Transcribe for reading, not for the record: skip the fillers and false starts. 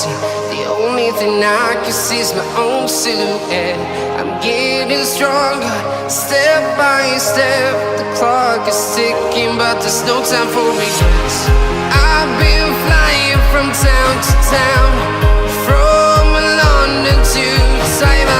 empty. The only thing I can see is my own silhouette. I'm getting stronger, step by step. The clock is ticking, but there's no time for regrets. I've been flying from town to town, from London to Taiwan.